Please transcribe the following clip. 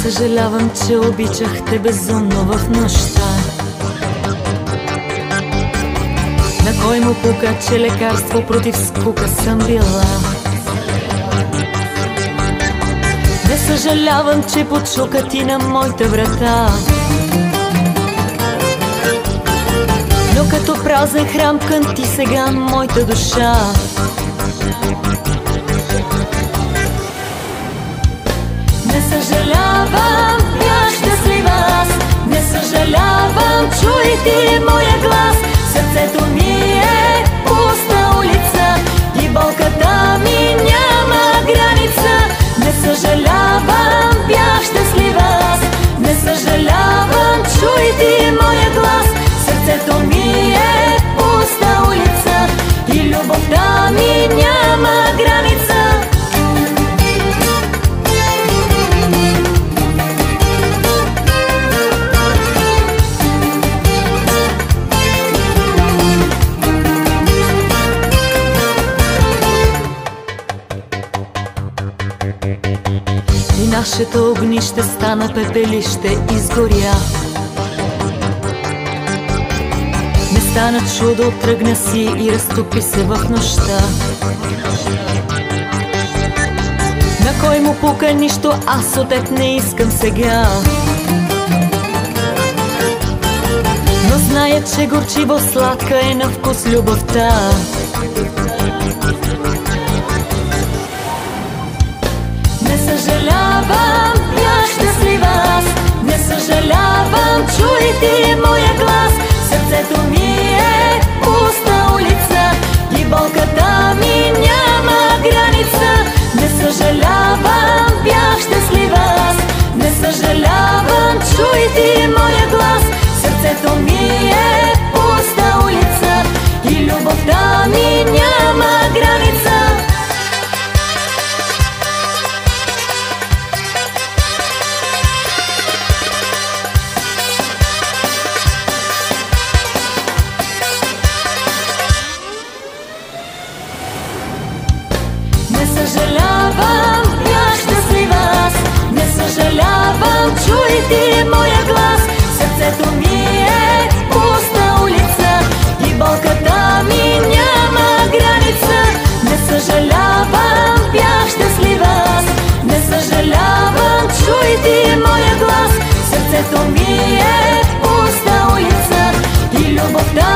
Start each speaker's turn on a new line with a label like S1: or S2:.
S1: Съжалявам, че обичах те безумно в нощта. На кой му пука, че лекарство против скука съм била. Не съжалявам, че почука ти на моята врата. Но като празен храм кънти сега моята душа. Не съжалявам, бях щастлива аз. Не съжалявам, чуй ти моя глас. Сърцето ми е пуста улица и болката ми няма граница. Не съжалявам, бях щастлива аз. Не съжалявам, чуй ти моя глас. Сърцето ми е пуста улица и любовта ми няма граница. И нашето огнище стана пепелище, изгоря. Не стана чудо, тръгна си и разтопи се в нощта. На кой му пука нищо, аз от теб не искам сега. Но зная, че горчиво сладка е на вкус любовта. Не съжалявам, бях щастлива аз. Не съжалявам, чуй ти моя глас. Сърцето ми е пуста улица и болката ми няма граница. Не съжалявам, бях щастлива аз. Не съжалявам, чуй ти моя глас. Сърцето ми е пуста улица и любовта ми няма граница. Не съжалявам, бях щастлива аз. Не съжалявам, чуй ти моя глас. Сърцето ми е пуста улица и болката ми няма граница. Не съжалявам, бях щастлива аз. Не съжалявам, чуй ти моя глас. Сърцето ми е пуста улица и любовта